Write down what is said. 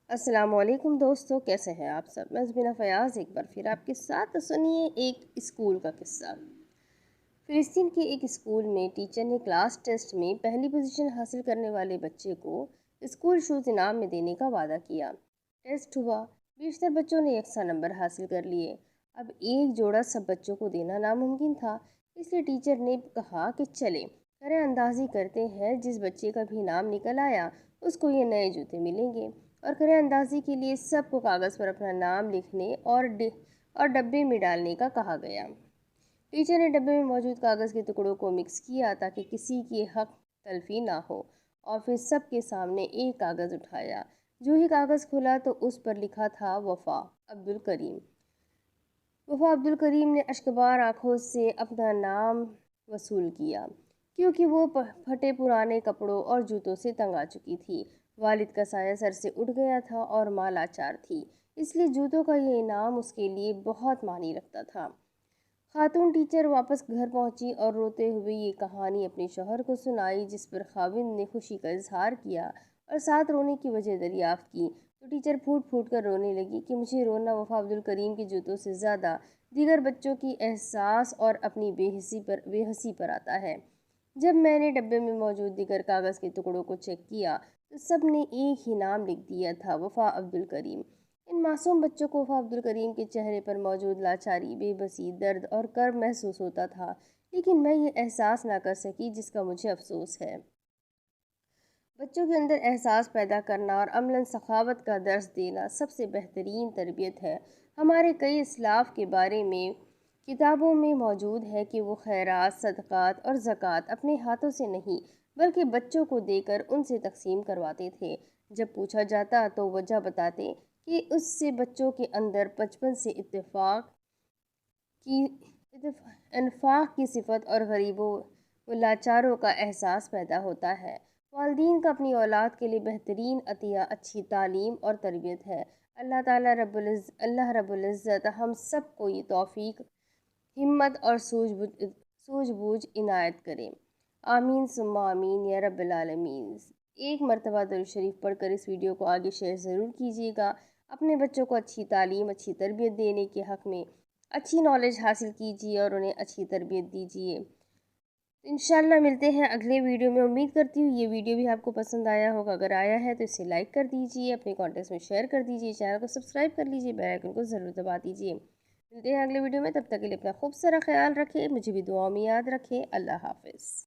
السلام علیکم دوستو، کیسے ہیں آپ سب؟ میں زبینہ فیاض ایک بار پھر آپ کے ساتھ سنیے ایک اسکول کا قصہ۔ فلسطین کے ایک اسکول میں ٹیچر نے کلاس ٹیسٹ میں پہلی پوزیشن حاصل کرنے والے بچے کو اسکول شوز انعام میں دینے کا وعدہ کیا۔ ٹیسٹ ہوا، بیشتر بچوں نے یکساں نمبر حاصل کر لیے۔ اب ایک جوڑا سب بچوں کو دینا ناممکن تھا، اس لیے ٹیچر نے کہا کہ چلے کرے اندازی کرتے ہیں، جس بچے کا بھی نام نکل آیا اس کو یہ نئے جوتے ملیں گے۔ اور کرے اندازی کے لیے سب کو کاغذ پر اپنا نام لکھنے اور ڈبے میں ڈالنے کا کہا گیا۔ ٹیچر نے ڈبے میں موجود کاغذ کے ٹکڑوں کو مکس کیا تاکہ کسی کی حق تلفی نہ ہو، اور پھر سب کے سامنے ایک کاغذ اٹھایا۔ جو ہی کاغذ کھلا تو اس پر لکھا تھا وفا عبدالکریم۔ وفا عبدالکریم نے اشکبار آنکھوں سے اپنا نام وصول کیا، کیونکہ وہ پھٹے پرانے کپڑوں اور جوتوں سے تنگ آ چکی تھی۔ والد کا سایہ سر سے اٹھ گیا تھا اور ماں لاچار تھی، اس لیے جوتوں کا یہ انعام اس کے لیے بہت معنی رکھتا تھا۔ خاتون ٹیچر واپس گھر پہنچی اور روتے ہوئے یہ کہانی اپنے شوہر کو سنائی، جس پر خاوند نے خوشی کا اظہار کیا اور ساتھ رونے کی وجہ دریافت کی تو ٹیچر پھوٹ پھوٹ کر رونے لگی کہ مجھے رونا وفا عبدالکریم کے جوتوں سے زیادہ دیگر بچوں کی احساس اور اپنی بے حسی پر آتا ہے۔ جب میں نے ڈبے میں موجود دیگر کاغذ کے ٹکڑوں کو چیک کیا تو سب نے ایک ہی نام لکھ دیا تھا، وفا عبدالکریم۔ ان معصوم بچوں کو وفا عبدالکریم کے چہرے پر موجود لاچاری، بے بسی، درد اور کرب محسوس ہوتا تھا، لیکن میں یہ احساس نہ کر سکی جس کا مجھے افسوس ہے۔ بچوں کے اندر احساس پیدا کرنا اور عملاً سخاوت کا درس دینا سب سے بہترین تربیت ہے۔ ہمارے کئی اسلاف کے بارے میں کتابوں میں موجود ہے کہ وہ خیرات، صدقات اور زکوٰۃ اپنے ہاتھوں سے نہیں بلکہ بچوں کو دے کر ان سے تقسیم کرواتے تھے۔ جب پوچھا جاتا تو وجہ بتاتے کہ اس سے بچوں کے اندر بچپن سے انفاق کی صفت اور غریبوں و لاچاروں کا احساس پیدا ہوتا ہے۔ والدین کا اپنی اولاد کے لیے بہترین عطیہ اچھی تعلیم اور تربیت ہے۔ اللہ رب العزت ہم سب کو یہ توفیق، ہمت اور سوجھ بوجھ عنایت کرے۔ آمین ثم آمین یا رب العالمین۔ ایک مرتبہ درود شریف پڑھ کر اس ویڈیو کو آگے شیئر ضرور کیجیے گا۔ اپنے بچوں کو اچھی تعلیم، اچھی تربیت دینے کے حق میں اچھی نالج حاصل کیجیے اور انہیں اچھی تربیت دیجیے۔ انشاءاللہ ملتے ہیں اگلے ویڈیو میں۔ امید کرتی ہوں یہ ویڈیو بھی آپ کو پسند آیا ہوگا۔ اگر آیا ہے تو اسے لائک کر دیجیے، اپنے کانٹیکٹس میں شیئر کر دیجیے، چینل کو سبسکرائب کر لیجیے، بیل آئیکن کو ضرور دبا دیجیے۔ ملتے ہیں اگلے ویڈیو میں، تب تک کے لیے اپنا خوب سارا خیال رکھیں، مجھے بھی دعاؤں میں یاد رکھیں۔ اللہ حافظ۔